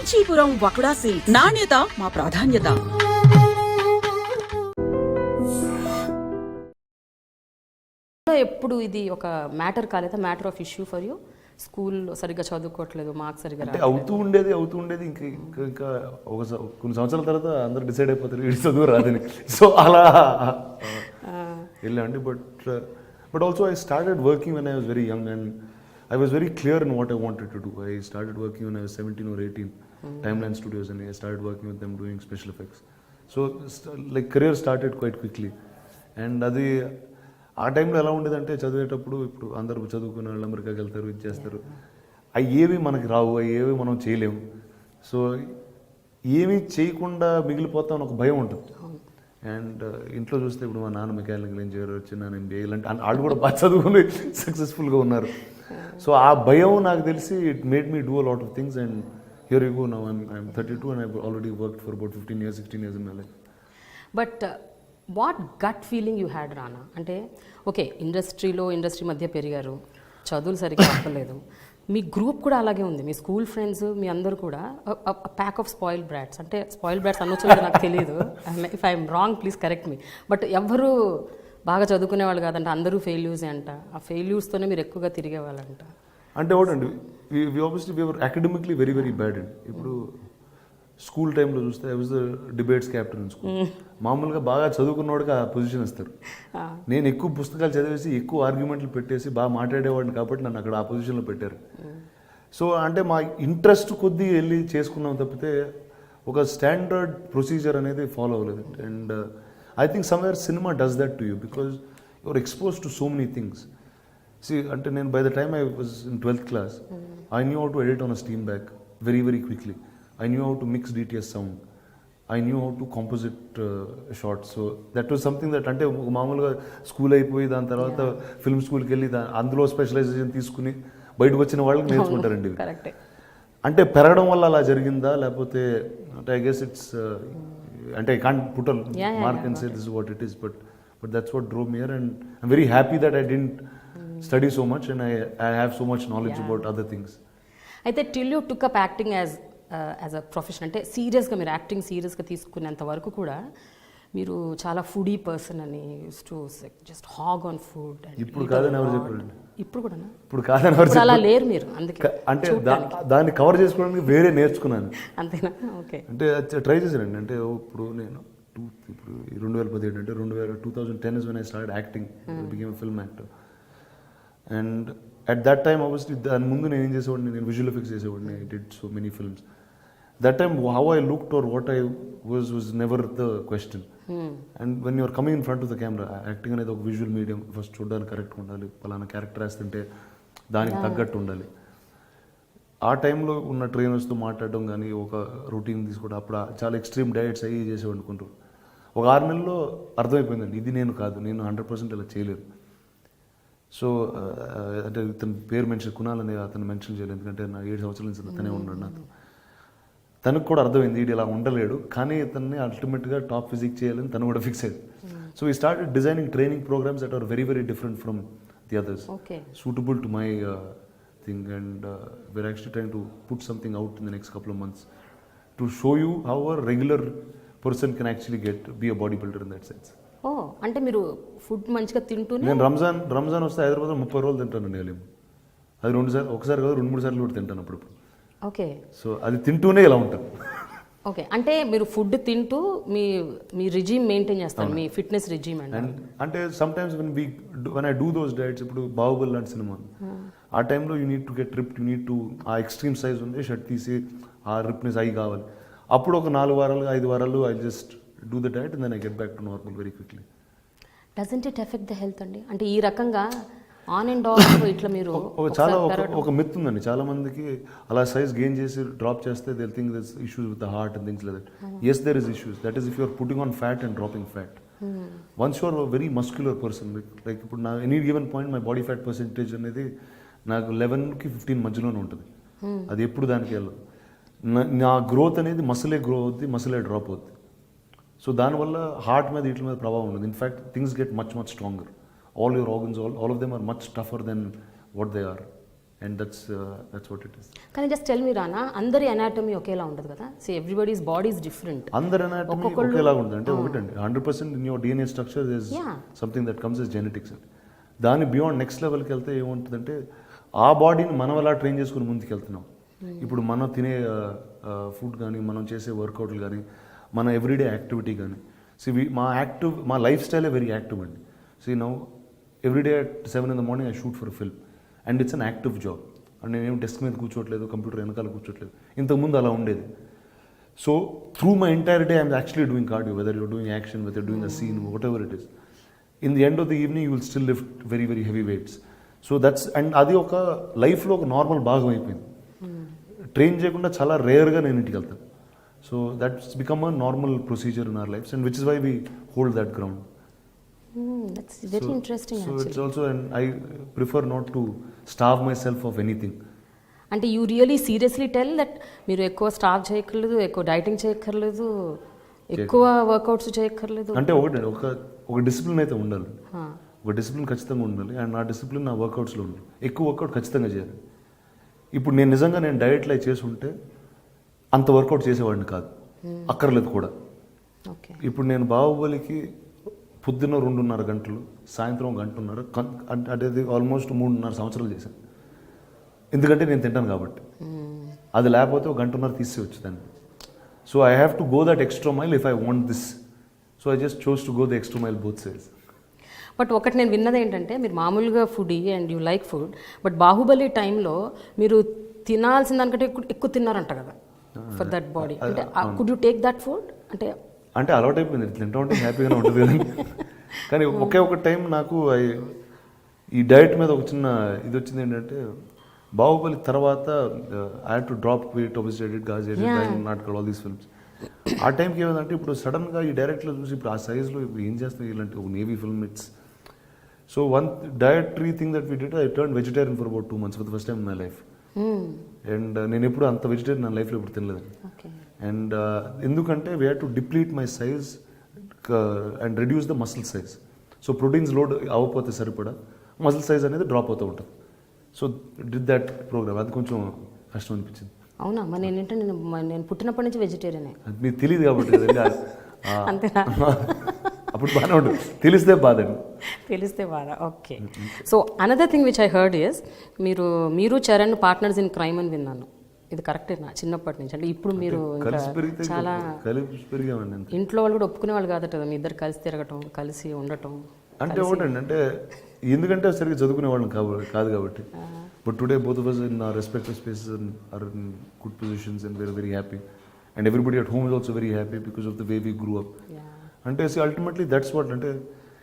Kanchipuram వకుడా silks. నాణ్యత మా ప్రాధాన్యత. ఎప్పుడు ఇది ఒక మ్యాటర్ కాలేదా, matter of issue for you? స్కూల్లో సరిగ్గా చదువుకోవట్లేదు, మార్క్స్ సరిగ్గా అంటే అవుతూ ఉండేది ఇంకా కొన్ని సంవత్సరాల తర్వాత అందరూ డిసైడ్ అయిపోతారు ఇది చదువు రాదని. సో అలా వెళ్ళండి. But also I started working when I was very young and I was very clear in what I wanted to do. I started working when I was 17 or 18, Timeline Studios, and I started working with them doing special effects. So, like career started quite quickly. And అది ఆ టైంలో ఎలా ఉండేదంటే చదివేటప్పుడు ఇప్పుడు అందరూ చదువుకునే వాళ్ళు అమెరికాకి వెళ్తారు, ఇది చేస్తారు. అవి ఏవి మనకి రావు, అవి ఏవి మనం చేయలేము. సో ఏమీ చేయకుండా మిగిలిపోతాం ఒక భయం ఉంటుంది. అండ్ ఇంట్లో చూస్తే ఇప్పుడు మా నాన్న మెకానికల్ ఇంజనీర్ వచ్చిన నేను MBA ఇలాంటి వాళ్ళు కూడా బాగా చదువుకుని సక్సెస్ఫుల్గా ఉన్నారు. సో ఆ భయం నాకు తెలిసి it made me do a lot of things and here you go now. I'm 32 and I've already worked for about 15 years, 16 years in my life. But what got feeling you had Rana? అంటే okay, industry మధ్య పెరిగారు, చదువులు సరిగ్గా అవ్వలేదు, మీ group కూడా అలాగే ఉంది, మీ school friends మీ అందరూ కూడా ప్యాక్ ఆఫ్ స్పాయిల్డ్ బ్రాట్స్. అంటే స్పాయిల్డ్ బ్రాట్స్ అనొచ్చు నాకు తెలియదు, if I'm wrong please correct me. But ఎవ్వరూ బాగా చదువుకునేవాళ్ళు కాదంట, అందరూ ఫెయిల్యూర్సే అంట. ఆ ఫెయిల్యూర్స్తోనే మీరు ఎక్కువగా తిరిగేవాళ్ళంట. అంటే ఒకటండి, obviously we're academically very very bad అండి. ఇప్పుడు స్కూల్ టైంలో చూస్తే I was the debates captain in school. మామూలుగా బాగా చదువుకున్నవాడికి ఆ పొజిషన్ ఇస్తారు. నేను ఎక్కువ పుస్తకాలు చదివేసి ఎక్కువ ఆర్గ్యుమెంట్లు పెట్టేసి బాగా మాట్లాడేవాడిని కాబట్టి నన్ను అక్కడ ఆ పొజిషన్లో పెట్టారు. సో అంటే మా ఇంట్రెస్ట్ కొద్దీ వెళ్ళి చేసుకున్నాం తప్పితే ఒక స్టాండర్డ్ ప్రొసీజర్ అనేది ఫాలో అవ్వలేదు. And I think somewhere cinema does that to you because you're exposed to so many things. See, by the time I was in 12th class, I knew how to edit on a steam bag very, very quickly. I knew how to mix DTS sound. I knew how to composite shots. So that was something that అంటే మామూలుగా school అయిపోయి దాని తర్వాత film స్కూల్కి వెళ్ళి అందులో specialisation తీసుకుని బయటకు వచ్చిన వాళ్ళకి నేర్చుకుంటారండి. అంటే పెరగడం వల్ల అలా జరిగిందా లేకపోతే అంటే ఐ గెస్ ఇట్స్ అంటే I can't put a mark and say this is what it is, but that's what drove me here, and I'm very happy that I didn't study so much and I have so much knowledge about other things. అయితే till you took up acting as a profession, అంటే సీరియస్గా మీరు acting సీరియస్గా తీసుకునేంత వరకు కూడా మీరు చాలా foodie person అని to just hog on food. ఇప్పుడు కాదని ఎవరు చెప్పారండి? ఇప్పుడు కూడా ఇప్పుడు కాదని ఎవరు అలా లేరు మీరు, అందుకే అంటే దాన్ని కవర్ చేసుకోవడానికి వేరే నేర్చుకున్నాను. అంతేనా? ఓకే. అంటే ట్రై చేశానండి. అంటే ఇప్పుడు నేను ఇప్పుడు 2017 అంటే 2010 is when I started acting, became a film actor. And at that time obviously దాని ముందు నేను ఏం చేసేవాడిని, నేను విజువల్ ఎఫెక్ట్స్ చేసేవాడిని. I did so many films. That time how I looked or what I was never the question. And when you're coming in front of the camera, acting అనేది ఒక visual medium, first చూడడానికి కరెక్ట్గా ఉండాలి, పలానా character వేస్తుంటే దానికి తగ్గట్టు ఉండాలి. ఆ టైంలో ఉన్న ట్రైనర్స్తో మాట్లాడడం కానీ ఒక రొటీన్ తీసుకోవడం, అప్పుడు చాలా ఎక్స్ట్రీమ్ డయట్స్ అయ్యి చేసేవాడుకుంటారు. ఒక 6 నెలల్లో అర్థమైపోయిందండి ఇది నేను కాదు, నేను 100% ఇలా చేయలేదు. సో అంటే ఇతని పేరు మెన్షన్ కునాలని అతను మెన్షన్ చేయలేదు, ఎందుకంటే నా 7 సంవత్సరాల నుంచి అతనే ఉన్నాడు నాతో. తనకు కూడా అర్థమైంది వీడు ఇలా ఉండలేడు, కానీ ఇతన్ని అల్టిమేట్గా టాప్ ఫిజిక్ చేయాలని తను కూడా ఫిక్స్ అయ్యింది. So we started designing training programs that are very very different from the others, suitable to my thing, and we're actually trying to put something out in the next couple of months to show you how a regular person can actually be a bodybuilder in that sense. అంటే మీరు food మంచిగా తింటూనే. నేను రంజాన్ వస్తే హైదరాబాద్లో 30 రోజులు తింటానండి. అది 2 సార్లు, ఒకసారి కాదు 2-3 సార్లు కూడా తింటాను అప్పుడప్పుడు. ఓకే. సో అది తింటూనే ఇలా ఉంటుంది. ఓకే, అంటే మీరు ఫుడ్ తింటూ మీ రిజీమ్ మెయింటైన్ చేస్తారు, మీ ఫిట్నెస్ రిజీమ్. అంటే some times when I do those diets, ఇప్పుడు బాహుబలి లాంటి సినిమా ఆ టైంలో you need to get ripped, you need to ఆ ఎక్స్ట్రీమ్ సైజ్ ఉంది షర్ట్ తీసి ఆ రిప్నెస్ అయి కావాలి. అప్పుడు ఒక 4 వారాలు 5 వారాలు I just do the diet and then I get back to normal very quickly. Doesn't it affect the health అండి? అంటే ఈ రకంగా ఆన్ అండ్ ఆఫ్ ఇట్లా మీరు చాలా ఒక మిత్ ఉందండి చాలా మందికి, అలా సైజ్ గెయిన్ చేసి డ్రాప్ చేస్తే they think this issues with the heart and things like that. Yes there is issues, that is if you are putting on fat and dropping fat. Once you are very muscular person, like ఇప్పుడు నా any given point my body fat percentage అనేది నాకు 11కి 15 మధ్యలోనే ఉంటుంది. అది ఎప్పుడు దానికి వెళ్ళదు. నా గ్రోత్ అనేది మసిలే గ్రో అవుద్ది, మసిలే డ్రాప్ అవుద్ది. సో దానివల్ల హార్ట్ మీద వీటి మీద ప్రభావం ఉండదు. In fact things get much stronger. All your organs, all of them are much tougher than what they are. And that's what it is. కానీ జస్ట్ టెల్ మీ రానా, అందరి అనాటమీ ఒకేలా ఉండదు కదా. So everybody's body is different. అందరి anatomy ఒకేలాగా ఉంటుంది అంటే ఒకటండి 100% in your DNA structure is something that comes is genetics అండి. దాని బియాండ్ నెక్స్ట్ లెవెల్కి వెళ్తే ఏముంటుందంటే ఆ బాడీని మనం ఎలా ట్రైన్ చేసుకుని ముందుకు వెళ్తున్నాం. ఇప్పుడు మనం తినే ఫుడ్ కానీ, మనం చేసే వర్కౌట్లు కానీ, మన ఎవ్రీడే యాక్టివిటీ కానీ, మా లైఫ్ స్టైలే వెరీ యాక్టివ్ అండి. Now everyday at 7 in the morning I shoot for a film and it's an active job. And నేనేం డెస్క్ మీద కూర్చోట్లేదు, కంప్యూటర్ వెనకాల కూర్చోట్లేదు. ఇంతకుముందు అలా ఉండేది. So through my entire day I'm actually doing cardio, whether you're doing action, whether doing a scene, whatever it is. In the end of the evening you will still lift very very heavy weights. So that's and అది ఒక లైఫ్లో ఒక normal భాగం అయిపోయింది. Train చేయకుండా చాలా రేర్గా నేను ఇంటికి వెళ్తాను. So that's become a normal procedure in our lives and which is why we hold that ground. That's very interesting So actually. it's also, and I prefer not to starve myself of anything. అంటే you really seriously tell that మీరు ఎక్కువ starve చేయక్కర్లేదు, ఎక్కువ dieting చేయక్కర్లేదు, ఎక్కువ workouts చేయక్కర్లేదు. అంటే ఒకటి ఒక డిసిప్లిన్ అయితే ఉండాలి. ఒక డిసిప్లిన్ ఖచ్చితంగా ఉండాలి అండ్ ఆ డిసిప్లిన్ నా వర్కౌట్స్లో ఉండాలి. ఎక్కువ వర్కౌట్ ఖచ్చితంగా చేయాలి. ఇప్పుడు నేను నిజంగా చేసి చేసుంటే అంత వర్కౌట్ చేసేవాడిని కాదు, అక్కర్లేదు కూడా. ఓకే. ఇప్పుడు నేను బాహుబలికి పొద్దున్న 2.5 గంటలు, సాయంత్రం 1 గంటన్నర, అంటే ఆల్మోస్ట్ 3.5 సంవత్సరాలు చేశాను. ఎందుకంటే నేను తింటాను కాబట్టి. అది లేకపోతే 1 గంటన్నర తీసేయచ్చు దాన్ని. So I have to go that extra mile if I want this. So I just chose to go the extra mile both sides. But ఒకటి నేను విన్నది ఏంటంటే మీరు మామూలుగా foodie and you like food, but Baahubali టైంలో మీరు తినాల్సిన దానికంటే ఎక్కువ తిన్నారంట కదా ఫర్ దట్ బాడీ. అంటే could you take that food? అంటే అలవాటు అయిపోయింది, తింటా ఉంటే హ్యాపీగానే ఉంటుంది కదా. కానీ ఒక టైం నాకు ఈ డైట్ మీద ఒక చిన్న ఇది వచ్చింది. ఏంటంటే బాహుబలి తర్వాత I had to drop weight, obesity, Ghazi, నాటకాలు, ఆల్ దీస్ ఫిల్మ్స్. ఆ టైంకి ఏమైందంటే ఇప్పుడు సడన్గా ఈ డైరెక్ట్లో చూసి ఇప్పుడు ఆ సైజ్లో ఇప్పుడు ఏం చేస్తాయి ఇలాంటి ఒక navy film it's. So one dietary thing that we did, I turn vegetarian for about 2 months for the first time in my life. And నేను ఎప్పుడు అంత వెజిటేరియన్ నా లైఫ్లో ఇప్పుడు తినలేదు. అండ్ ఎందుకంటే we had to deplete my size and reduce the muscle size. So proteins load అవ్వకపోతే సరిపడా మసిల్ సైజ్ అనేది డ్రాప్ అవుతూ ఉంటుంది. So did that program. అది కొంచెం కష్టం అనిపించింది. అవునా? మరి నేను పుట్టినప్పటి నుంచి వెజిటేరియనే. అది మీకు తెలియదు కాబట్టి అంతేనా? అప్పుడు బాగానే ఉంటుంది, తెలిస్తే బాధ. Okay. So another thing which I heard is మీరు చరణ్ పార్ట్నర్స్ ఇన్ క్రైమ్ అని విన్నాను. ఇది కరెక్టేనా? చిన్నప్పటి నుంచి అంటే ఇప్పుడు మీరు చాలా ఇంట్లో వాళ్ళు కూడా ఒప్పుకునే వాళ్ళు కాదట కదా మీ ఇద్దరు కలిసి తిరగటం, కలిసి ఉండటం. అంటే ఒకటండి, అంటే ఎందుకంటే సరిగ్గా చదువుకునే వాళ్ళం కాదు కాబట్టి. But today both of us in our respective spaces are in good positions and we're very happy and everybody at home is also very happy because of the way we grew up. అంటే ultimately that's what. అంటే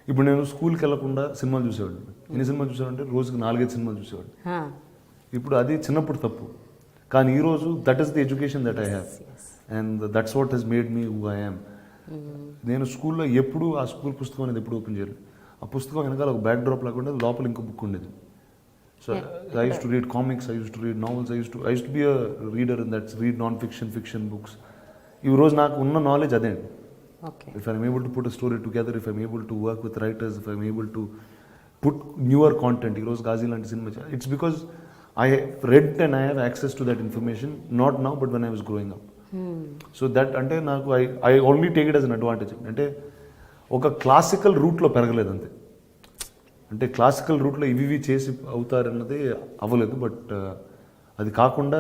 ఇప్పుడు నేను స్కూల్కి వెళ్ళకుండా సినిమాలు చూసేవాడిని. ఎన్ని సినిమాలు చూసేవాడంటే రోజుకి 4-5 సినిమాలు చూసేవాడిని. ఇప్పుడు అది చిన్నప్పుడు తప్పు, కానీ ఈరోజు that is the education that I have and that's what he's made me who I am. నేను స్కూల్లో ఎప్పుడు ఆ స్కూల్ పుస్తకం అనేది ఎప్పుడు ఓపెన్ చేయలేదు. ఆ పుస్తకం వెనకాల ఒక బ్యాక్ డ్రాప్ లేకుండా లోపల ఇంకో బుక్ ఉండేది. So I use to read comics, I use to read novels, I use to be a reader in that's read non fiction books. ఈ రోజు నాకు ఉన్న నాలెడ్జ్ అదే. If I'm able to put a story together, if I'm able to work with writers, if I'm able to put newer content, Heroes Ghazi lanti cinema, it's because I have read and I have access to that information, not now but when I was growing up. So that ante naaku I only take it as an advantage. Ante oka classical route lo peragaledu ante. Ante classical route lo ivi chesi avutaru annadi avaledu, but అది కాకుండా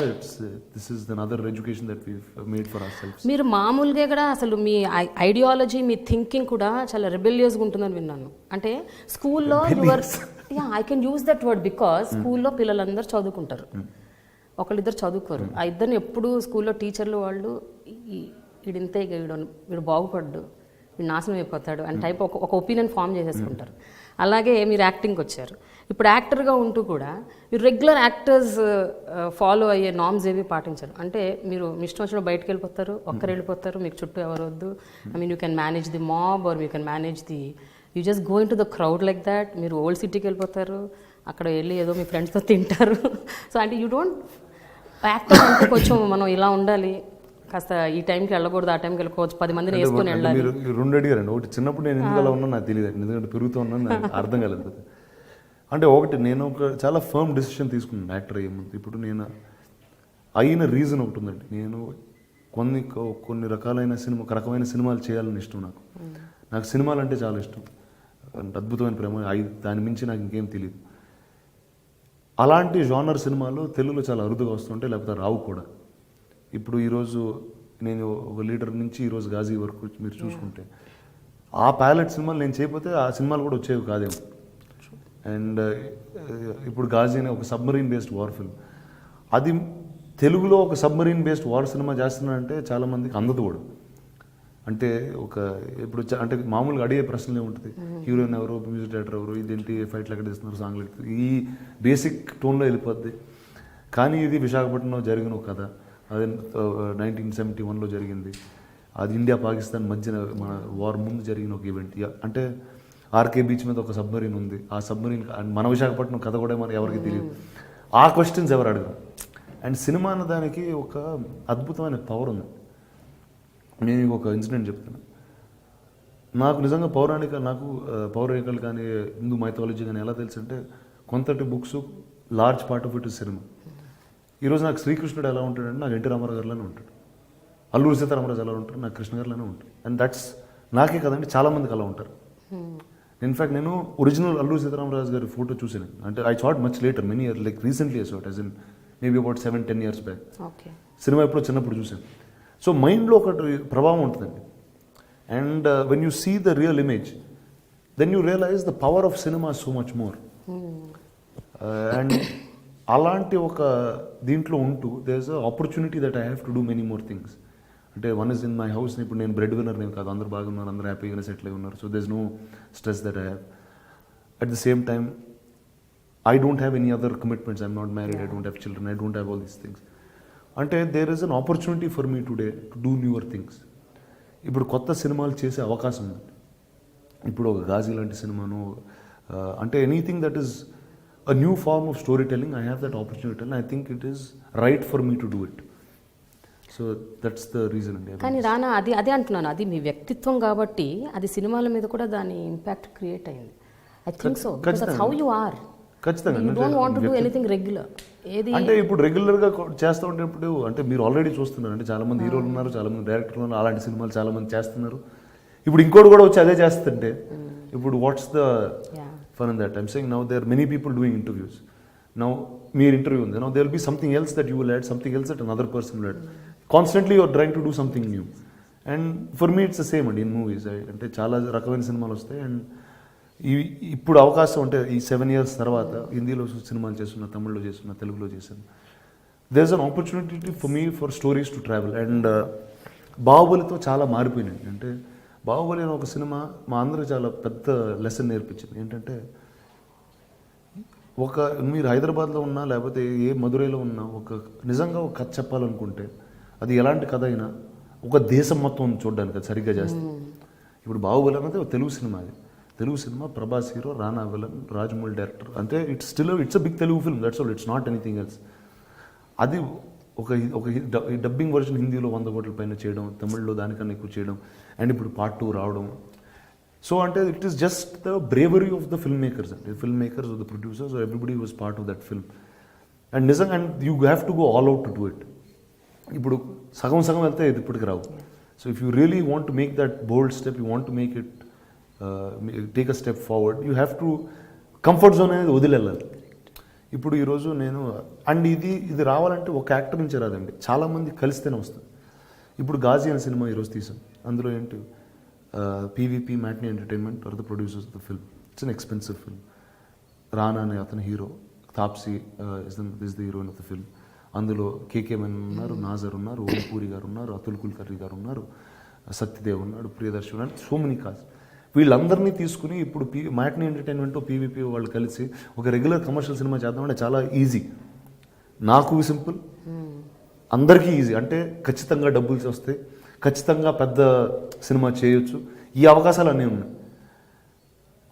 this is another education that we made for ourselves. మీరు మామూలుగా కూడా అసలు మీ ideology, మీ thinking కూడా చాలా రెబెలియస్గా ఉంటుందని విన్నాను. అంటే స్కూల్లో I can use that word because స్కూల్లో పిల్లలందరూ చదువుకుంటారు, ఒకళ్ళిద్దరు చదువుకోరు. ఆ ఇద్దరిని ఎప్పుడు స్కూల్లో టీచర్లు వాళ్ళు వీడింతే వీడు బాగుపడ్డు, వీడు నాశనం అయిపోతాడు అని టైప్ ఒక ఒపీనియన్ ఫామ్ చేసేసుకుంటారు. అలాగే మీరు యాక్టింగ్కి వచ్చారు. ఇప్పుడు యాక్టర్గా ఉంటూ కూడా మీరు రెగ్యులర్ యాక్టర్స్ ఫాలో అయ్యే నామ్స్ ఏవి పాటించారు. అంటే మీరు మీ ఇష్టం వచ్చిన బయటకు వెళ్ళిపోతారు, ఒక్కరు వెళ్ళిపోతారు, మీకు చుట్టూ ఎవరు వద్దు. I mean you can manage the mob or you can manage the you just go in to the crowd like that. మీరు ఓల్డ్ సిటీకి వెళ్ళిపోతారు, అక్కడ వెళ్ళి ఏదో మీ ఫ్రెండ్స్తో తింటారు. సో అంటే యూ డోంట్ యాక్టర్ అంటే కొంచెం మనం ఇలా ఉండాలి, కాస్త ఈ టైంకి వెళ్ళకూడదు, ఆ టైంకి వెళ్ళిపోవచ్చు, 10 మందిని వేసుకొని వెళ్ళాలి. మీరు 2 అడిగారండి. ఒకటి చిన్నప్పుడు నేను ఎందుకు అలా ఉన్నా నాకు తెలియదు, ఎందుకంటే పెరుగుతూ ఉన్నాను నాకు అర్థం కాలేదు. అంటే ఒకటి నేను ఒక చాలా ఫర్మ్ డెసిషన్ తీసుకున్నాను యాక్టర్ అయ్యే ముందు. ఇప్పుడు నేను అయిన రీజన్ ఒకటి ఉందండి. నేను కొన్ని రకాలైన ఒక రకమైన సినిమాలు చేయాలని ఇష్టం నాకు సినిమాలు అంటే చాలా ఇష్టం. అంటే అద్భుతమైన ప్రేమ, దాని మించి నాకు ఇంకేం తెలియదు. అలాంటి జానర్ సినిమాలు తెలుగులో చాలా అరుదుగా వస్తుంటాయి, లేకపోతే రావు కూడా. ఇప్పుడు ఈరోజు నేను ఒక లీడర్ నుంచి ఈరోజు గాజీ వరకు మీరు చూసుకుంటే ఆ ప్యాలెట్ సినిమాలు నేను చేయకపోతే ఆ సినిమాలు కూడా వచ్చేవి కాదేమో. అండ్ ఇప్పుడు గాజీ అనే ఒక సబ్మరీన్ బేస్డ్ వార్ ఫిల్మ్, అది తెలుగులో ఒక సబ్మరీన్ బేస్డ్ వార్ సినిమా చేస్తున్నారంటే చాలామందికి అందదు కూడా. అంటే ఇప్పుడు అంటే మామూలుగా అడిగే ప్రశ్నలు ఏముంటుంది, హీరోయిన్ ఎవరు, మ్యూజిక్ డైరెక్టర్ ఎవరు, ఇదేంటి, ఫైట్లు ఎక్కడ తీస్తున్నారు, సాంగ్లు ఎక్కడ, ఈ బేసిక్ టోన్లో వెళ్ళిపోద్ది. కానీ ఇది విశాఖపట్నంలో జరిగిన ఒక కథ, అది 1971లో జరిగింది. అది ఇండియా పాకిస్తాన్ మధ్యన మన వార్ ముందు జరిగిన ఒక ఈవెంట్. అంటే ఆర్కే బీచ్ మీద ఒక సబ్మరీన్ ఉంది, ఆ సబ్మరీన్ మన విశాఖపట్నం కథ కూడా మనకి ఎవరికి తెలియదు. ఆ క్వశ్చన్స్ ఎవరు అడగరు. అండ్ సినిమా అన్న దానికి ఒక అద్భుతమైన పవర్ ఉంది. నేను ఒక ఇన్సిడెంట్ చెప్తాను. నాకు నిజంగా పౌరాణికలు కానీ హిందూ మైథాలజీ కానీ ఎలా తెలుసు అంటే, కొంతటి books large part of it is cinema. ఈరోజు నాకు శ్రీకృష్ణుడు ఎలా ఉంటాడంటే నాకు ఎన్టీ రామారావు గారిలోనే ఉంటాడు, అల్లూరి సీతారామరాజు ఎలా ఉంటాడు నాకు కృష్ణ గారిలోనే ఉంటాడు. అండ్ దట్స్ నాకే కదండి, చాలామందికి అలా ఉంటారు. ఇన్ఫ్యాక్ట్ నేను ఒరిజినల్ అల్లూరి సీతారామరాజు గారి ఫోటో చూసాను. అంటే I saw much later, many year, like recently I saw, as in maybe about 7-10 years back. Cinema ఎప్పుడో చిన్నప్పుడు చూసాను. సో మైండ్లో ఒకటి ప్రభావం ఉంటుందండి. And when you see the real image, then you realise the power of cinema so much more. And అలాంటి ఒక దీంట్లో ఉంటూ there is a opportunity that I have to do many more things. అంటే one is in my house. ఇప్పుడు నేను bread winner నేను కాదు, అందరూ బాగున్నారు, అందరూ హ్యాపీగా సెటిల్ అయి ఉన్నారు. So there is no stress that I have. At the same time I don't have any other commitments. I'm not married, I don't have children, I don't have all these things. అంటే there is an opportunity for me today to do newer things. ఇప్పుడు కొత్త సినిమాలు చేసే అవకాశం ఉంది. ఇప్పుడు ఒక గాజీ లాంటి సినిమాను, అంటే anything that is a new form of story telling, I have that opportunity and I think it is right for me to do it. So that's the reason అండి. కానీ రానా, అదే అంటున్నాను, అది మీ వ్యక్తిత్వం కాబట్టి అది సినిమాల మీద కూడా దాని ఇంపాక్ట్ క్రియేట్ అయింది. I think so, because how you are. ఖచ్చితంగా. అంటే ఇప్పుడు రెగ్యులర్గా చేస్తూ ఉండేప్పుడు అంటే మీరు ఆల్రెడీ చూస్తున్నారు, అంటే చాలా మంది హీరోలు ఉన్నారు, చాలా మంది డైరెక్టర్లు ఉన్నారు, అలాంటి సినిమాలు చాలా మంది చేస్తున్నారు. ఇప్పుడు ఇంకోటి కూడా వచ్చి అదే చేస్తుంటే ఇప్పుడు what's the fun in that? I'm saying now there many people doing interviews. Now మీరు ఇంటర్వ్యూ ఉంది, now there will be something else that you will add, something else that another person will add. Constantly you're trying to do something new. And for me it's the same అండి in movies. అంటే చాలా రకమైన సినిమాలు వస్తాయి. And ఇప్పుడు అవకాశం అంటే ఈ 7 years తర్వాత హిందీలో సినిమాలు చేస్తున్నా, తమిళ్లో చేస్తున్నా, తెలుగులో చేశాను. There is an opportunity for me for stories to travel. And బాహుబలితో చాలా మారిపోయినాయి. అంటే బాహుబలి అనే ఒక సినిమా మా అందరూ చాలా పెద్ద లెసన్ నేర్పించింది. ఏంటంటే మీరు హైదరాబాద్లో ఉన్నా లేకపోతే ఏ మధురైలో ఉన్నా నిజంగా ఒక కథ చెప్పాలనుకుంటే అది ఎలాంటి కథ అయినా ఒక దేశం మొత్తం చూడడానికి అది సరిగ్గా చేస్తుంది. ఇప్పుడు బాహుబలి అనేది ఒక తెలుగు సినిమా. అది Telugu cinema, Prabhas hero, Rana villain, Rajamouli director. అంటే it's a big Telugu film, that's all, it's not anything else. అది ఒక డబ్బింగ్ వర్షన్ హిందీలో 100 కోట్ల పైన చేయడం, తమిళ్లో దానికన్నా ఎక్కువ చేయడం, అండ్ ఇప్పుడు Part 2 రావడం. సో అంటే it is just the bravery of the film makers అండి, film makers, the producers, everybody was part of that film. And నిజంగా and you have to go all out to do it. ఇప్పుడు సగం వెళ్తే ఇది ఇప్పటికి రావు. So if you really want to make that bold step, you want to make it take a step forward, you have to comfort zone అనేది వదిలేళ్ళాలి. ఇప్పుడు ఈరోజు నేను అండ్ ఇది రావాలంటే ఒక యాక్టర్ నుంచి రాదండి, చాలామంది కలిస్తేనే వస్తుంది. ఇప్పుడు గాజీ అనే సినిమా ఈరోజు తీసాం. అందులో ఏంటి, PVP matinee entertainment are the producers of the film. It's an expensive film. రానా అనే అతను hero, Taapsee is the heroine of the film. అందులో కేకే మెన్ ఉన్నారు, నాజర్ ఉన్నారు, ఓం పూరి గారు ఉన్నారు, అతుల్ కుల్కర్ణి గారు ఉన్నారు, సత్యదేవ్ ఉన్నాడు, ప్రియదర్శి ఉన్నాడు, సో మెనీ కాస్ట్. వీళ్ళందరినీ తీసుకుని ఇప్పుడు మ్యాట్నీ ఎంటర్టైన్మెంట్, పీవీపీ వాళ్ళు కలిసి ఒక రెగ్యులర్ కమర్షియల్ సినిమా చేద్దామంటే చాలా ఈజీ. నాకు సింపుల్, అందరికీ ఈజీ. అంటే ఖచ్చితంగా డబ్బులు వస్తాయి, ఖచ్చితంగా పెద్ద సినిమా చేయొచ్చు, ఈ అవకాశాలు అన్నీ ఉన్నాయి.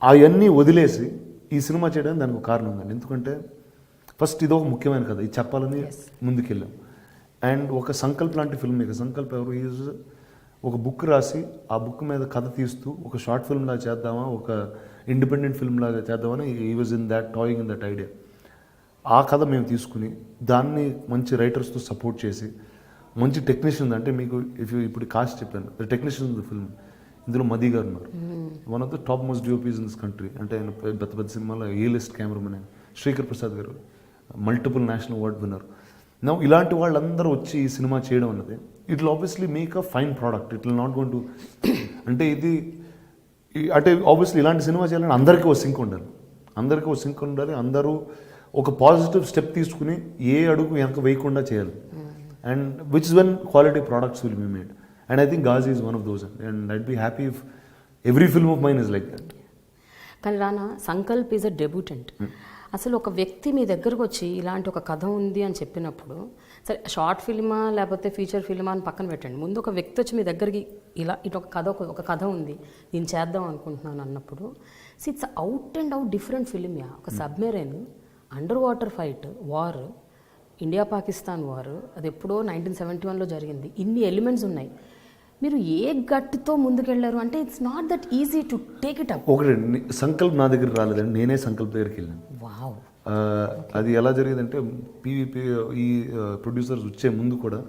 అవన్నీ వదిలేసి ఈ సినిమా చేయడానికి దానికి ఒక కారణం ఉందండి. ఎందుకంటే ఫస్ట్ ఇదో ఒక ముఖ్యమైన కథ, ఇది చెప్పాలని ముందుకెళ్ళాం. అండ్ ఒక సంకల్ప్ లాంటి ఫిల్మ్ మేకర్, సంకల్ప్ ఎవరు, ఈజ్ ఒక బుక్ రాసి ఆ బుక్ మీద కథ తీస్తూ ఒక షార్ట్ ఫిల్మ్ లాగా చేద్దామా, ఒక ఇండిపెండెంట్ ఫిల్మ్ లాగా చేద్దామని ఈ was in that toying in that idea. ఆ కథ మేము తీసుకుని దాన్ని మంచి రైటర్స్తో సపోర్ట్ చేసి మంచి టెక్నీషియన్, అంటే మీకు ఇప్పుడు కాస్ట్ చెప్పాను, ద టెక్నీషియన్ ద ఫిల్మ్, ఇందులో మది గారు ఉన్నారు, one of the top most DOPs in this country. అంటే ఆయన పెద్ద పెద్ద సినిమాలో ఏ లిస్ట్ కెమెరామెన్. శ్రీకర్ ప్రసాద్ గారు మల్టిపుల్ నేషనల్ అవార్డ్ విన్నర్. నా ఇలాంటి వాళ్ళందరూ వచ్చి ఈ సినిమా చేయడం అన్నది it will obviously make a fine product. It will not gone to అంటే ఇది అంటే ఆబ్వియస్లీ ఇలాంటి సినిమా చేయాలని అందరికీ ఒక సింక్ ఉండాలి, అందరూ ఒక పాజిటివ్ స్టెప్ తీసుకుని ఏ అడుగు వెనక వేయకుండా చేయాలి. And which is when quality products will be made. And I think Ghazi is one of those. And I'd be happy if every film of mine is like that. కానీ Rana, Sankalp is a debutant. అసలు ఒక వ్యక్తి మీ దగ్గరకు వచ్చి ఇలాంటి ఒక కథ ఉంది అని చెప్పినప్పుడు, సరే షార్ట్ ఫిల్మా లేకపోతే ఫీచర్ ఫిల్మా అని పక్కన పెట్టండి, ముందు ఒక వ్యక్తి వచ్చి మీ దగ్గరికి ఇలా ఇటు ఒక కథ ఉంది నేను చేద్దాం అనుకుంటున్నాను అన్నప్పుడు, it's out and out different film. ఒక submarine, under water fight, war, India Pakistan war, అది ఎప్పుడో 1971లో జరిగింది. ఇన్ని ఎలిమెంట్స్ ఉన్నాయి. మీరు ఏ గట్టుతో ముందుకెళ్ళారు అంటే it's not that easy to take it up. ఒకటి సంకల్ప్ నా దగ్గర రాలేదండి, నేనే సంకల్ప్ దగ్గరికి వెళ్ళాను. వావ్. అది ఎలా జరిగిందంటే పీవీపీ ఈ ప్రొడ్యూసర్స్ వచ్చే ముందు కూడా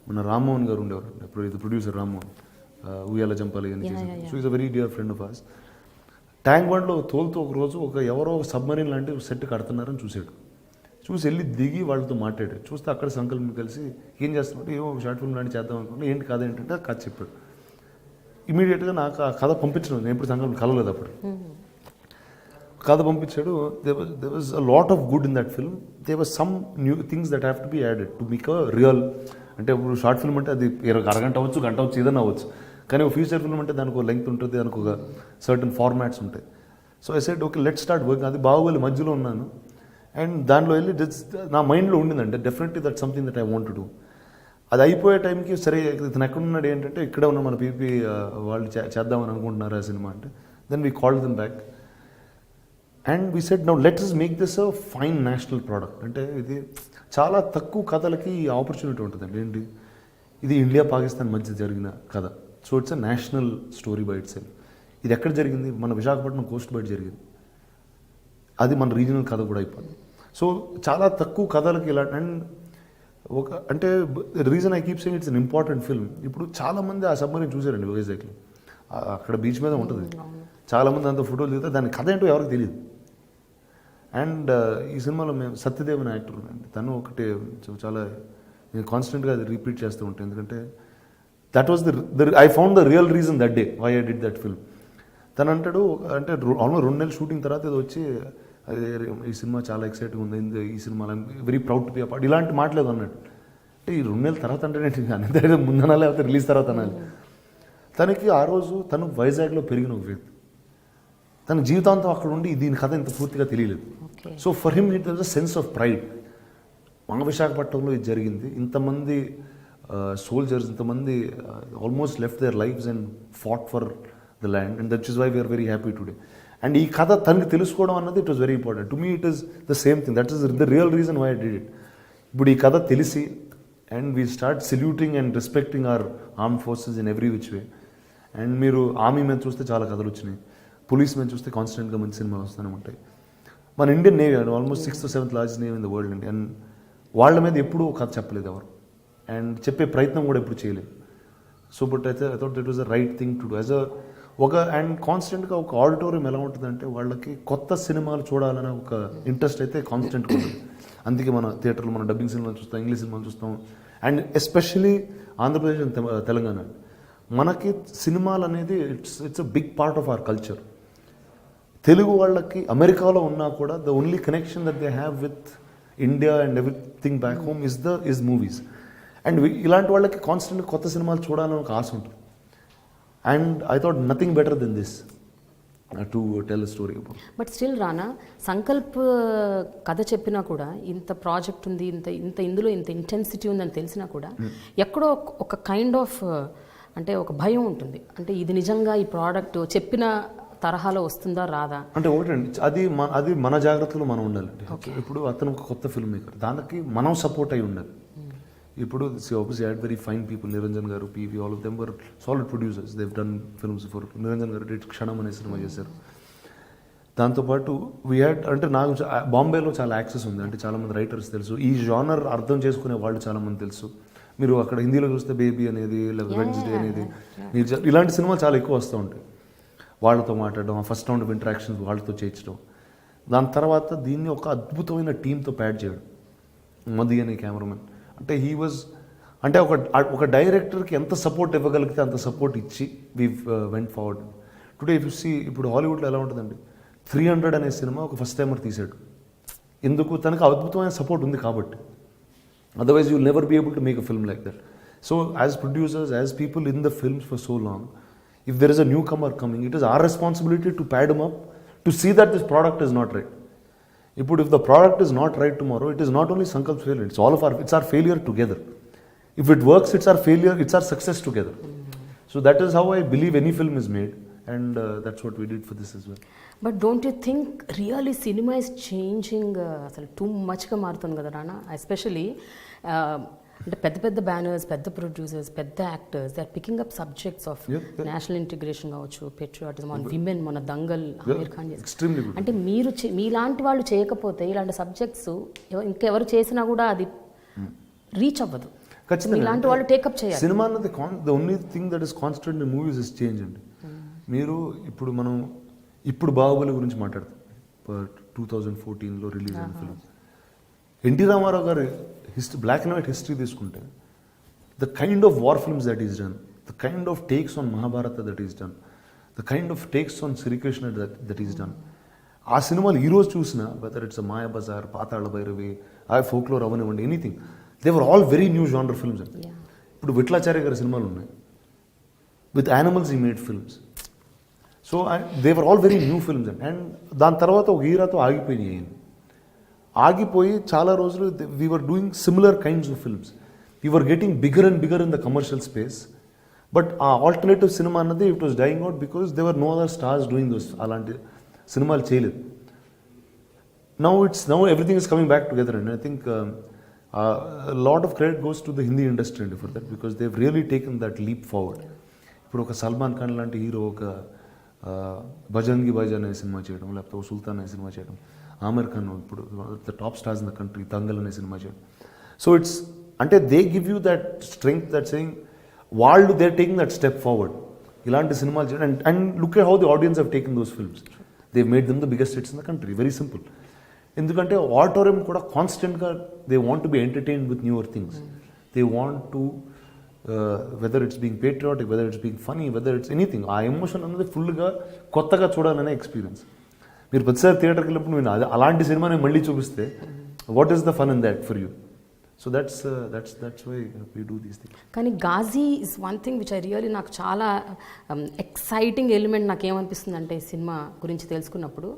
మన రామ్మోహన్ గారు ఉండేవారు, ఇది ప్రొడ్యూసర్ రామ్మోహన్, ఉయ్యాల జంపాలి అని చేసి. So is a very dear friend of us. ట్యాంక్ బండ్లో తోలుతూ ఒక రోజు ఎవరో సబ్మరీన్ లాంటి సెట్ కడుతున్నారని చూశాడు. చూసి వెళ్ళి దిగి వాళ్ళతో మాట్లాడాడు. చూస్తే అక్కడ సంకల్పం కలిసి ఏం చేస్తున్నాడు, ఏమో షార్ట్ ఫిల్మ్ లాంటి చేద్దాం అనుకుంటే, ఏంటి కథ ఏంటంటే ఆ కథ చెప్పాడు. ఇమీడియట్గా నాకు ఆ కథ పంపించడం, నేను ఎప్పుడు సంకల్పం కలవలేదు అప్పుడు. కథ పంపించాడు. They was a lot of good in that film. They was some new things that have to be added to make a real. అంటే ఇప్పుడు షార్ట్ ఫిల్మ్ అంటే అది అరగంట అవ్వచ్చు, గంట అవ్వచ్చు, ఏదైనా అవ్వచ్చు. కానీ ఒక ఫీచర్ ఫిల్మ్ అంటే దానికి ఒక లెంగ్త్ ఉంటుంది, దానికి ఒక సర్టన్ ఫార్మాట్స్ ఉంటాయి. So I said okay let start work. అది బాహుబలి మధ్యలో ఉన్నాను అండ్ దాంట్లో వెళ్ళి నా మైండ్లో ఉండిందంటే definitely that something that I want to do. అది అయిపోయే టైంకి సరే ఇతను ఎక్కడున్నాడు ఏంటంటే ఇక్కడే ఉన్న మన పీపీ వాళ్ళు చేద్దామని అనుకుంటున్నారు ఆ సినిమా అంటే. Then we called them back and we said now let us make this a fine national product. అంటే ఇది చాలా తక్కువ కథలకి ఆపర్చునిటీ ఉంటుందండి. ఏంటి ఇది ఇండియా పాకిస్తాన్ మధ్య జరిగిన కథ. So it's a national story by it self. ఇది ఎక్కడ జరిగింది, మన విశాఖపట్నం కోస్ట్ బయట జరిగింది. అది మన రీజనల్ కథ కూడా అయిపోయింది. సో చాలా తక్కువ కథలకి ఇలా. అండ్ ఒక అంటే reason I keep saying it's an important film. ఇప్పుడు చాలామంది ఆ సబ్మరీన్ చూసారండి వైజాగ్లో, అక్కడ బీచ్ మీద ఉంటుంది. చాలామంది అంత ఫోటోలు దిగితే దాని కథ ఏంటో ఎవరికి తెలియదు. అండ్ ఈ సినిమాలో మేము సత్యదేవ్ అనే యాక్టర్ అండి, తను ఒకటి చాలా నేను కాన్స్టెంట్గా అది రిపీట్ చేస్తూ ఉంటాను. ఎందుకంటే that was I found the real reason that day why I did that film. తను అంటాడు అంటే ఆల్మోస్ట్ 2 నెలలు షూటింగ్ తర్వాత ఇది వచ్చి అదే ఈ సినిమా చాలా ఎక్సైటింగ్ ఉంది, ఈ సినిమాలో very proud to be a part, ఇలాంటి మాటలేదు అన్నట్టు. అంటే ఈ 2 నెలల తర్వాత అంటే నేను ముందన లేకపోతే రిలీజ్ తర్వాత అనాలి. తనకి ఆ రోజు తను వైజాగ్లో పెరిగిన ఒక వ్యక్తి, తన జీవితాంతం అక్కడ ఉండి దీని కథ ఇంత పూర్తిగా తెలియలేదు. So for him it was a sense of pride. మన విశాఖపట్నంలో ఇది జరిగింది, ఇంతమంది సోల్జర్స్, ఇంతమంది almost left their lives and fought for the land and that is why we're very happy today. And ఈ కథ తనకి తెలుసుకోవడం అన్నది it was very important to me. It is the same thing, that is the real reason why I did it. ఇప్పుడు ఈ కథ తెలిసి and we start saluting and respecting our arm forces in every which way. And మీరు army మీద చూస్తే చాలా కథలు వచ్చినాయి, పోలీస్ మీద చూస్తే కాన్స్టెంట్గా మంచి సినిమాలు వస్తూనే ఉంటాయి. మన Indian navy almost 6th or 7th largest navy in the world అండి. అండ్ వాళ్ళ మీద ఎప్పుడూ కథ చెప్పలేదు ఎవరు, అండ్ చెప్పే ప్రయత్నం కూడా ఎప్పుడు చేయలేదు. సో బట్ అయితే I thought that was the right thing to do as and కాన్స్టెంట్గా ఒక ఆడిటోరియం ఎలా ఉంటుందంటే వాళ్ళకి కొత్త సినిమాలు చూడాలనే ఒక ఇంట్రెస్ట్ అయితే కాన్స్టెంట్గా ఉంటుంది. అందుకే మన థియేటర్లో మనం డబ్బింగ్ సినిమాలు చూస్తాం, ఇంగ్లీష్ సినిమాలు చూస్తాం. And especially Andhra Pradesh and Telangana మనకి సినిమాలు అనేది it's a big part of our culture. Telugu వాళ్ళకి అమెరికాలో ఉన్నా కూడా the only connection that they have with India and everything back home is movies. And ఇలాంటి వాళ్ళకి కాన్స్టెంట్గా కొత్త సినిమాలు చూడాలని ఒక ఆశ ఉంటుంది. And I thought nothing better then this to tell a story about. But still రానా, సంకల్ప్ కథ చెప్పినా కూడా ఇంత ప్రాజెక్ట్ ఉంది, ఇంత ఇందులో ఇంత ఇంటెన్సిటీ ఉందని తెలిసినా కూడా ఎక్కడో ఒక కైండ్ ఆఫ్ అంటే ఒక భయం ఉంటుంది. అంటే ఇది నిజంగా ఈ ప్రోడక్ట్ చెప్పిన తరహాలో వస్తుందా రాదా అంటే ఒకటండి, అది మన జాగ్రత్తలో మనం ఉండాలండి. ఇప్పుడు అతను ఒక కొత్త ఫిల్మ్ మేకర్, దానికి మనం సపోర్ట్ అయి ఉండాలి. ఇప్పుడు obviously I had very fine people, Niranjan గారు, PV, all of them were solid producers. They've done films for Niranjan గారు did క్షణం అనే సినిమా చేశారు. దాంతోపాటు వీ హ్యాడ్ అంటే నాకు బాంబేలో చాలా యాక్సెస్ ఉంది, అంటే చాలామంది రైటర్స్ తెలుసు, ఈ జానర్ అర్థం చేసుకునే వాళ్ళు చాలామంది తెలుసు. మీరు అక్కడ హిందీలో చూస్తే బేబీ అనేది, లేకపోతే వెన్స్డే అనేది, మీరు ఇలాంటి సినిమాలు చాలా ఎక్కువ వస్తూ ఉంటాయి. వాళ్ళతో మాట్లాడడం, ఫస్ట్ రౌండ్ ఆఫ్ ఇంటరాక్షన్స్ వాళ్ళతో చేయించడం, దాని తర్వాత దీన్ని ఒక అద్భుతమైన టీంతో ప్యాడ్ చేయడం. మది అనే కెమెరామెన్ అంటే హీ వాజ్ అంటే ఒక డైరెక్టర్కి ఎంత సపోర్ట్ ఇవ్వగలిగితే అంత సపోర్ట్ ఇచ్చి we went forward. Today if you see ఇప్పుడు హాలీవుడ్లో ఎలా ఉంటుందండి, 300 అనే సినిమా ఒక ఫస్ట్ టైమర్ తీశాడు. ఎందుకు? తనకు అద్భుతమైన సపోర్ట్ ఉంది కాబట్టి. Otherwise you never be able to make a film like that. So as producers, as people in the films for so long, if there is a newcomer coming, it is our responsibility to pad him up, to see that this product is not right. ఇప్పుడు if the product is not right tomorrow, it is not only Sankalp failure, it's all of it's our failure together. If it works, it's our failure, it's our success together. So that is how I believe any film is made, and that's what we did for this as well. But don't you think really cinema is changing? అసలు two మచ్గా మారుతుంది కదా రానా, especially అంటే పెద్ద పెద్ద banners, పెద్ద producers, పెద్ద actors, they are picking up subjects of national integration కావచ్చు, patriotism, on women, మన దంగల్ ఆమీర్ ఖాన్ Extremely good. అంటే మీరు మీలాంటి వాళ్ళు చేయకపోతే ఇలాంటి సబ్జెక్ట్స్ ఇంకెవరు చేసినా కూడా అది రీచ్ అవ్వదు. ఇలాంటి వాళ్ళు టేకప్ చేయాలి. సినిమా అన్నది the only thing that is constant in movies is change అండి. మీరు ఇప్పుడు బాహుబలి గురించి మాట్లాడతాం, 2014లో రిలీజ్ అయిన ఫిల్మ్. ఎన్టీ రామారావు గారి బ్లాక్ అండ్ వైట్ హిస్టరీ తీసుకుంటే, the kind of war films that is done, the kind of takes on Mahabharata that is done, the kind of takes on Srikrishna that is done. ఆ సినిమాలు ఈరోజు చూసినా, whether it's మాయా బజార్, పాతాళ భైరవి, ఆ folklore అవనివ్వండి, anything, they were all very new genre films అండి. ఇప్పుడు విట్లాచార్య గారి సినిమాలు ఉన్నాయి, విత్ యానిమల్స్ ఈ made films. So they were all very new films అండి. అండ్ దాని తర్వాత ఒక ఈరాతో ఆగిపోయినాయి. ఆగిపోయి చాలా రోజులు we were doing similar kinds of films. We were getting bigger and bigger in the commercial space. But ఆ ఆల్టర్నేటివ్ సినిమా అన్నది it was dying out because they were no other stars doing those. అలాంటి సినిమాలు చేయలేదు. Now everything is coming back together, and I think a lot of credit goes to the Hindi industry for that, because they've really taken that leap forward. ఇప్పుడు ఒక సల్మాన్ ఖాన్ లాంటి hero ఒక బజరంగి భాయిజాన్ అనే సినిమా చేయడం, లేకపోతే సుల్తాన్ అనే సినిమా చేయడం, ఆమిర్ ఖాన్ ఇప్పుడు the top stars in the country Dangal అనే సినిమా చేయడం. సో ఇట్స్ అంటే they give you that strength, that saying వాళ్ళు they taking that step forward. ఇలాంటి సినిమాలు చేయడం, and look at how the audience have taken those films. They made them the biggest hits in the country. Very simple. ఎందుకంటే auditorium కూడా కాన్స్టెంట్గా they want to be entertained with newer things. They want to weather it's being patriotic, whether it's being funny, whether it's anything, ఆ emotion అనేది ఫుల్గా కొత్తగా చూడాలనే experience. మీరు ప్రతిసారి థియేటర్కి వెళ్ళినప్పుడు నేను అలాంటి సినిమాని మళ్ళీ చూపిస్తే what is the fun in that for you? So that's why we do these things. కానీ Ghazi is one thing which I really, నాకు చాలా ఎక్సైటింగ్ ఎలిమెంట్ నాకు ఏమనిపిస్తుంది అంటే ఈ సినిమా గురించి తెలుసుకున్నప్పుడు,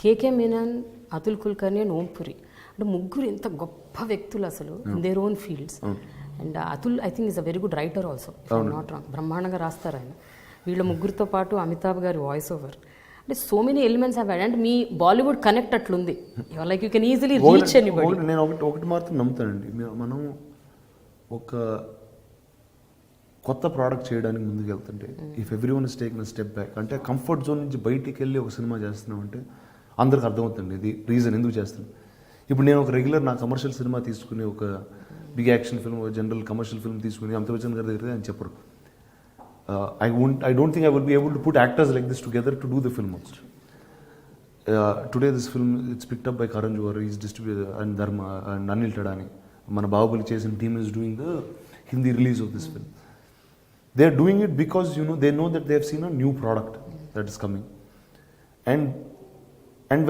కేకే మీనన్, అతుల్ కుల్కర్ని అండ్ ఓంపురి అంటే ముగ్గురు ఎంత గొప్ప వ్యక్తులు అసలు in their own fields. And Atul I think is a very good writer also, not wrong, బ్రహ్మాండంగా రాస్తారు ఆయన. వీళ్ళ ముగ్గురితో పాటు అమితాబ్ గారి వాయిస్ ఓవర్, అంటే so many elements have. And me Bollywood connect అట్లుంది, like you can easily reach anybody. నేను ఒకటి మాత్రం నమ్ముతానండి, మనం ఒక కొత్త ప్రోడక్ట్ చేయడానికి ముందుకు వెళ్తుంటే, if everyone is taking a step back, అంటే కంఫర్ట్ జోన్ నుంచి బయటికి వెళ్ళి ఒక సినిమా చేస్తున్నాం అంటే అందరికి అర్థమవుతుంది ఇది రీజన్ ఎందుకు చేస్తున్నాం. ఇప్పుడు నేను ఒక రెగ్యులర్ నా కమర్షియల్ సినిమా తీసుకుని, ఒక big action film, general commercial film తీసుకుని అమితాబ్ బచ్చన్ గారి దగ్గర అని చెప్పరు. I don't think I will be able to put actors like this together to do the film also. Today this film, it's picked up by Karan Johar, he's distributed, and Dharma and Anil Tadani. Mana Bahubali Chase and team is doing the Hindi release of this film. They are doing it because they know that they have seen a new product that is coming. And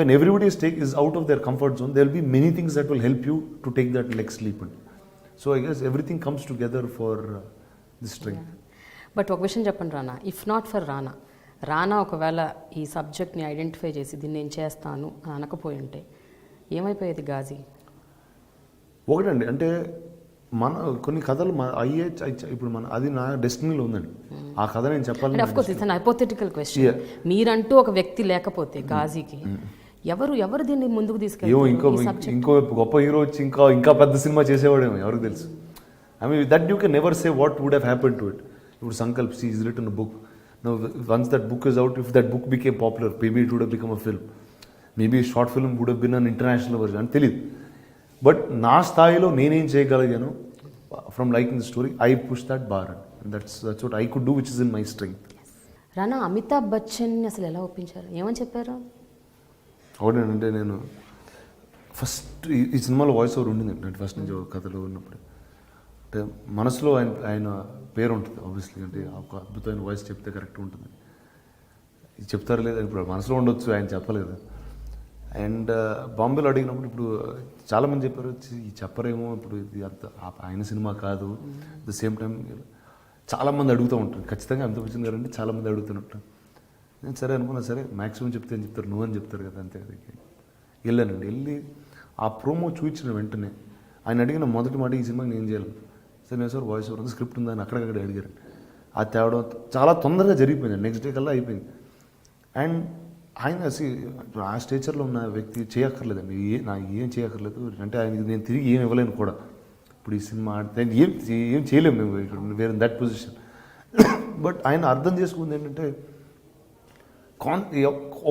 when everybody is out of their comfort zone, there will be many things that will help you to take that next leap. So I guess everything comes together for this strength. But ఒక విషయం చెప్పండి రానా, if not for రానా ఒకవేళ ఈ సబ్జెక్ట్ని identify చేసి దీన్ని నేను చేస్తాను అని అనకపోయి ఉంటే ఏమైపోయేది గాజీ? ఒకటండి, అంటే మన కొన్ని కథలు ఇప్పుడు అది నా డెస్టినీలో ఉందండి. ఆ కథ నేను చెప్పాలి. Of course it's an hypothetical question. మీరంటూ ఒక వ్యక్తి లేకపోతే గాజీకి ఎవరు దీన్ని ముందుకు తీసుకెళ్ళి, ఇంకో గొప్ప హీరో వచ్చి ఇంకా పెద్ద సినిమా చేసేవాడేమో ఎవరికి తెలుసు. I mean, that you can never say what would have happened to it. ఇప్పుడు Sankalp he's written a book. Now, once that book is out, if that book became popular, maybe it would have become a film. Maybe a short film would have been an international version. అని తెలియదు. But నా స్థాయిలో నేనేం చేయగలిగాను from liking the story, I push that bar and that's what I could do which is in my strength. రానా, అమితాబ్ బచ్చన్ అసలు ఎలా ఒప్పించారు, ఏమని చెప్పారు? అవునంటే నేను ఫస్ట్ ఈ సినిమాలో వాయిస్ ఓవర్ ఉండింది అంటే ఫస్ట్ నుంచి కథలో ఉన్నప్పుడు. అంటే మనసులో ఆయన పేరు ఉంటుంది ఆబ్వియస్లీ, అంటే ఒక అద్భుతమైన వాయిస్ చెప్తే కరెక్ట్ ఉంటుంది. ఇది చెప్తారు లేదా ఇప్పుడు మనసులో ఉండొచ్చు, ఆయన చెప్పలేదు. అండ్ బాంబేలో అడిగినప్పుడు ఇప్పుడు చాలామంది చెప్పారు చెప్పరేమో, ఇప్పుడు ఇది అంత ఆయన సినిమా కాదు. అట్ ద సేమ్ టైం చాలామంది అడుగుతూ ఉంటారు, ఖచ్చితంగా అమితాబ్ బచ్చన్ గారు అంటే చాలామంది అడుగుతున్నట్టు. నేను సరే అనుకున్నా, సరే మ్యాక్సిమం చెప్తే అని చెప్తారు, నువ్వు అని చెప్తారు కదా అంతే. అది వెళ్ళానండి, వెళ్ళి ఆ ప్రోమో చూపించిన వెంటనే ఆయన అడిగిన మొదటి మాట, ఈ సినిమాకి నేను చేయాలి సరే నేను సార్ వాయిస్ ఓవర్ ఉంది, స్క్రిప్ట్ ఉందని అక్కడక్కడ అడిగారు. అది తేవడం చాలా తొందరగా జరిగిపోయింది, నెక్స్ట్ డే కల్లా అయిపోయింది. అండ్ ఆయన ఆ స్టేచర్లో ఉన్న వ్యక్తి చేయక్కర్లేదండి, నాకు ఏం చేయక్కర్లేదు అంటే ఆయనకి నేను తిరిగి ఏం ఇవ్వలేను కూడా. ఇప్పుడు ఈ సినిమా ఏం చేయలేము మేము ఇక్కడ వేరే దట్ పొజిషన్. బట్ ఆయన అర్థం చేసుకుంది ఏంటంటే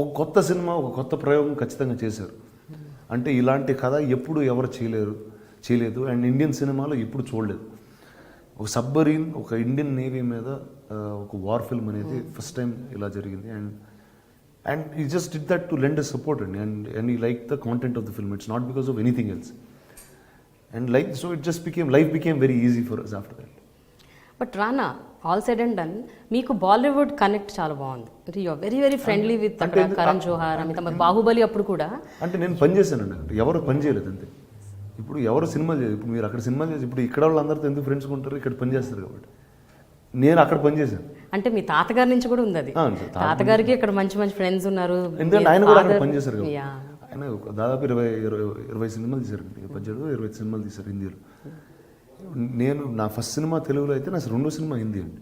ఒక కొత్త సినిమా, ఒక కొత్త ప్రయోగం ఖచ్చితంగా చేశారు. అంటే ఇలాంటి కథ ఎప్పుడు ఎవరు చేయలేదు అండ్ ఇండియన్ సినిమాలో ఎప్పుడు చూడలేదు. ఒక సబ్మరీన్, ఒక ఇండియన్ నేవీ మీద ఒక వార్ ఫిల్మ్ అనేది ఫస్ట్ టైం ఇలా జరిగింది. And he just did that to lend us support and he liked the content of the film. It's not because of anything else. And so it just life became very easy for us after that. But Rana, all said and done, మీకు Bollywood connect చాలా బాగుంది. అంటే you are very very friendly with Karan Johar, Amitabh, Baahubali అప్పుడు కూడా. అంటే నేను పని చేశానండి, ఎవరు పని చేయలేదు అంతే. ఇప్పుడు ఎవరు సినిమాలు చేయలేదు, ఇప్పుడు మీరు అక్కడ సినిమాలు చేసి ఇప్పుడు ఇక్కడ వాళ్ళందరితో ఎందుకు ఫ్రెండ్స్ ఉంటారు, ఇక్కడ పని చేస్తారు కాబట్టి. నేను అక్కడ పని చేశాను. అంటే మీ తాతగారి నుంచి కూడా ఉంది అది, తాతగారికి ఇక్కడ మంచి మంచి ఫ్రెండ్స్ ఉన్నారు. ఎందుకంటే ఆయన కూడా అక్కడ పని చేశారు కదా. ఆయన దాదాపు 20 సినిమాలు తీశారు, 18-20 సినిమాలు తీశారు హిందీలో. నేను నా ఫస్ట్ సినిమా తెలుగులో అయితే నా రెండో సినిమా హిందీ అండి.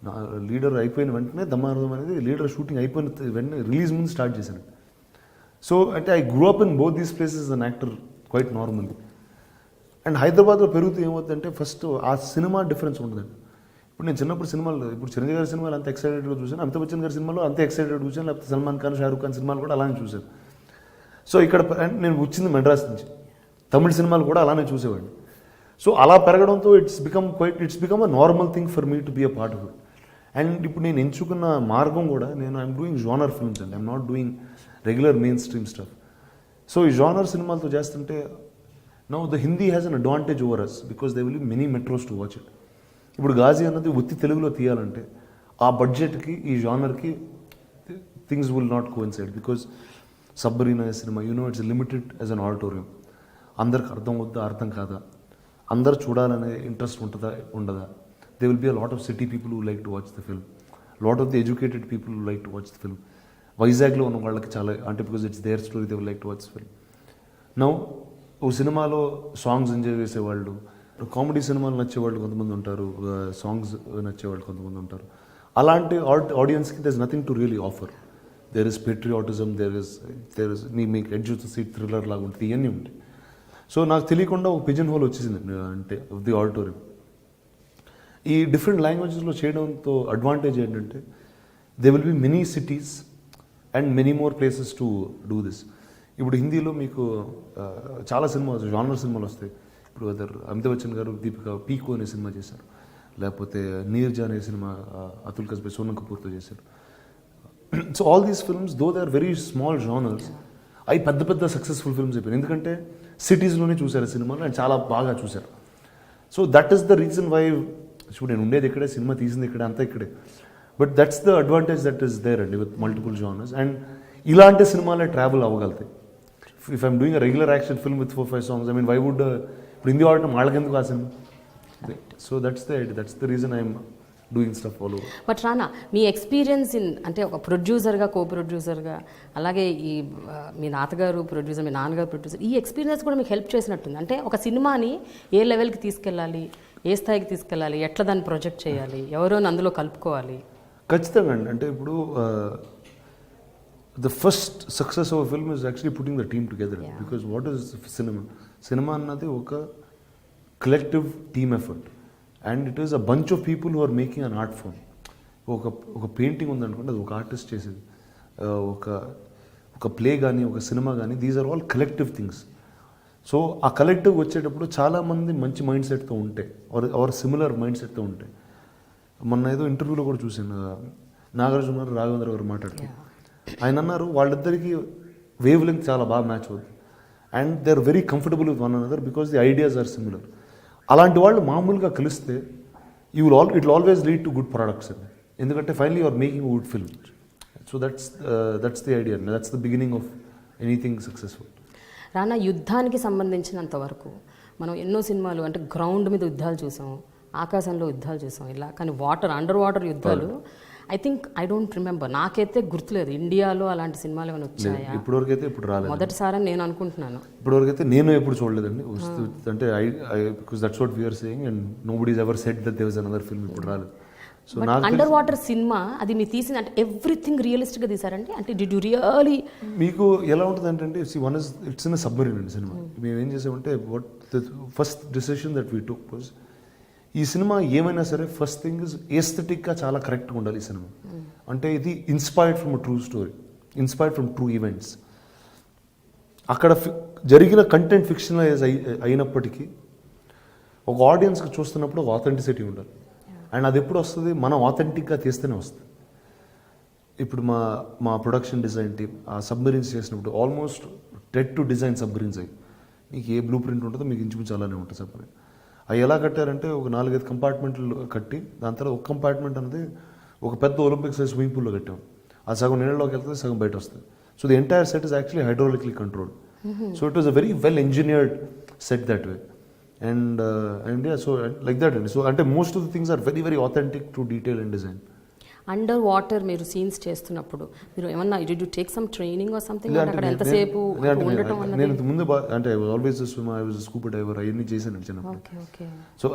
నా లీడర్ అయిపోయిన వెంటనే దమ్మారదం అనేది లీడర్ షూటింగ్ అయిపోయిన వెంటనే రిలీజ్ ముందు స్టార్ట్ చేశాను. సో అంటే I grow up in both these places an actor quite normal. And హైదరాబాద్లో పెరుగుతూ ఏమవుతుందంటే ఫస్ట్ ఆ సినిమా డిఫరెన్స్ ఉంటుందండి. ఇప్పుడు నేను చిన్నప్పుడు సినిమాలు, ఇప్పుడు చిరంజీవి గారి సినిమాలు అంత ఎక్సైటెడ్గా చూసాను, అమితాబ్ బచ్చన్ గారి సినిమాలో అంతే ఎక్సైటెడ్ చూసాను, లేకపోతే సల్మాన్ ఖాన్, షారూక్ ఖాన్ సినిమాలు కూడా అలానే చూశాను. సో ఇక్కడ నేను వచ్చింది మెడ్రాస్ నుంచి, తమిళ సినిమాలు కూడా అలానే చూసేవాడిని. సో అలా పెరగడంతో it's become a normal thing for me to be a part of it. And ఇప్పుడు నేను ఎంచుకున్న మార్గం కూడా ఐఎమ్ డూయింగ్ జానర్ ఫిల్మ్స్ అండి, I'm not doing regular mainstream stuff. So ఈ జానర్ సినిమాలతో చేస్తుంటే now the Hindi has an advantage over us because they will be many metros to watch it. ఇప్పుడు గాజీ అన్నది ఒత్తి తెలుగులో తీయాలంటే ఆ బడ్జెట్కి ఈ జానర్కి things will not coincide because సబ్బరీన్ అనే cinema it's limited as an auditorium. అందరికి అర్థం అవుద్దా, అర్థం కాదా, అందరు చూడాలనే ఇంట్రెస్ట్ ఉంటుందా, ఉండదా. They will be a lot of city people who like to watch the film, lot of the educated people who like to watch the film. వైజాగ్లో ఉన్న వాళ్ళకి చాలా, అంటే because it's their story, they will like to watch the film. Now ఓ సినిమాలో songs enjoy చేసేవాళ్ళు, comedy సినిమాలు నచ్చేవాళ్ళు కొంతమంది ఉంటారు, సాంగ్స్ నచ్చేవాళ్ళు కొంతమంది ఉంటారు. అలాంటి ఆడియన్స్కి there is nothing to really offer. There is patriotism, there is మీకు edge of the seat thriller లాగా ఉంటుంది, ఇవన్నీ ఉంటాయి. సో నాకు తెలియకుండా ఒక పిజన్ హోల్ వచ్చేసింది అంటే ఆఫ్ ది ఆడిటోరియం. ఈ డిఫరెంట్ లాంగ్వేజెస్లో చేయడంతో అడ్వాంటేజ్ ఏంటంటే they will be many cities and many more places to do this. ఇప్పుడు హిందీలో మీకు చాలా సినిమాలు, జానర్ సినిమాలు వస్తాయి. ఇప్పుడు అమితాబ్ బచ్చన్ గారు దీపిక పీకో అనే సినిమా చేశారు, లేకపోతే నీర్జా అనే సినిమా అతుల్ కస్బే సోనం కపూర్తో చేశారు. So all these films though they are very small genres, అవి పెద్ద పెద్ద సక్సెస్ఫుల్ ఫిల్మ్స్ అయిపోయాయి. ఎందుకంటే సిటీస్లోనే చూశారు సినిమాలు అండ్ చాలా బాగా చూశారు. So that is the reason why చూడు నేను ఉండేది ఇక్కడే, సినిమా తీసింది ఇక్కడే, అంతా ఇక్కడే. But that's the advantage that is there అండి విత్ మల్టిపుల్ జానర్స్. అండ్ ఇలాంటి సినిమాలే ట్రావెల్ అవ్వగలుగుతాయి. If I'm doing a regular action film with 4-5 songs, I mean why would ఇప్పుడు హిందీ ఆడటం వాళ్ళకెందుకు ఆ సినిమా. So that's the reason I'm doing stuff all over. But Rana, మీ ఎక్స్పీరియన్స్ అంటే ఒక ప్రొడ్యూసర్గా, కో ప్రొడ్యూసర్గా, అలాగే ఈ మీ నాన్నగారు ప్రొడ్యూసర్, మీ నాన్నగారు ప్రొడ్యూసర్, ఈ ఎక్స్పీరియన్స్ కూడా మీకు హెల్ప్ చేసినట్టుంది. అంటే ఒక సినిమాని ఏ లెవెల్కి తీసుకెళ్ళాలి, ఏ స్థాయికి తీసుకెళ్ళాలి, ఎట్లా దాన్ని ప్రొజెక్ట్ చేయాలి, ఎవరో అందులో కలుపుకోవాలి. ఖచ్చితంగా అండి. అంటే ఇప్పుడు the first success of film is actually putting the team together. Because what is cinema అన్నది ఒక collective team effort, and it is a bunch of people who are making an art form. ఒక painting ఉందనుకోండి, అది ఒక artist చేసేది, ఒక play కానీ ఒక సినిమా కానీ, these are all collective things. So ఆ కలెక్టివ్ వచ్చేటప్పుడు చాలామంది మంచి మైండ్ సెట్తో ఉంటాయి, ఆర్ సిమిలర్ మైండ్ సెట్తో ఉంటాయి. మొన్న ఏదో ఇంటర్వ్యూలో కూడా చూసాను, నాగార్జున గారు రాఘవేంద్ర గారు మాట్లాడుతూ ఆయన అన్నారు వాళ్ళిద్దరికీ వేవ్ లెంగ్త్ చాలా బాగా మ్యాచ్ అవుతుంది, and they are very comfortable with one another because the ideas are similar. అలాంటి వాళ్ళు మామూలుగా కలిస్తే it will always lead to good products అండి, ఎందుకంటే finally you are making good film. So that's the idea, that's the beginning of anything successful. Rana, యుద్ధానికి సంబంధించినంత వరకు మనం ఎన్నో సినిమాలు అంటే గ్రౌండ్ మీద యుద్ధాలు చూసాం, ఆకాశంలో యుద్ధాలు చూసాం ఇలా, కానీ అండర్ వాటర్ యుద్ధాలు ఐ డోంట్ రిమెంబర్, నాకైతే గుర్తులేదు ఇండియాలో అలాంటి సినిమాలు ఏమైనా వచ్చాయా? ఇప్పటివరకు అయితే ఇప్పుడు రాలేదు, మొదటిసారి నేను అనుకుంటున్నాను. ఇప్పటివరకు అయితే నేను ఎప్పుడు చూడలేదండి. అంటే because that's what we're saying, and nobody is ever said that there was another film, ఇప్పుడు రాలేదు. సో అండర్ వాటర్ సినిమా అది మీరు తీసింది అంటే ఎవ్రీథింగ్ రియలిస్టిక్గా తీసారండి, అంటే డిడ్ యు రియలీ? మీకు ఎలా ఉంటుంది అంటే ఇట్స్ ఇన్ సబ్మరీన్ అండి సినిమా. మేము ఏం చేసామంటే first decision that we took was, ఈ సినిమా ఏమైనా సరే ఫస్ట్ థింగ్ ఇస్ ఎస్థెటిక్గా చాలా కరెక్ట్గా ఉండాలి ఈ సినిమా. అంటే ఇది inspired from true story, inspired from true events. అక్కడ జరిగిన కంటెంట్ ఫిక్షనలైజ్ అయినప్పటికీ ఒక ఆడియన్స్కి చూస్తున్నప్పుడు ఒక ఆథెంటిసిటీ ఉండాలి, అండ్ అది ఎప్పుడు వస్తుంది, మనం ఆథెంటిక్గా తీస్తేనే వస్తుంది. ఇప్పుడు మా ప్రొడక్షన్ డిజైన్ టీమ్ ఆ సబ్మరీన్స్ చేసినప్పుడు almost Ted to design submarines అయ్యి, మీకు ఏ బ్లూ ప్రింట్ ఉంటుందో మీకు ఇంచుమించు అలానే ఉంటుంది సబ్మరీన్. అవి ఎలా కట్టారంటే ఒక 4-5 కంపార్ట్మెంట్లు కట్టి, దాని తర్వాత ఒక కంపార్ట్మెంట్ అనేది ఒక పెద్ద ఒలింపిక్ సైజ్ స్విమ్మింగ్ పూల్లో కట్టాం. అది సగం నీళ్ళలోకి వెళ్తుంది, సగం బయట వస్తుంది. So the entire set is actually hydraulically controlled. So it was a very well engineered set that way, and so like that అండి. సో అంటే most of the things are very very authentic to detail and design. Under water మీరు scenes చేస్తున్నప్పుడు మీరు ఏమన్నా did you take some training or something? అక్కడ ఎంతసేపు ఉండటం అన్నది? నేను ముందు అంటే I was always swimmer, I was scuba driver, అవన్నీ చేశాను చిన్నప్పుడు. ఓకే. సో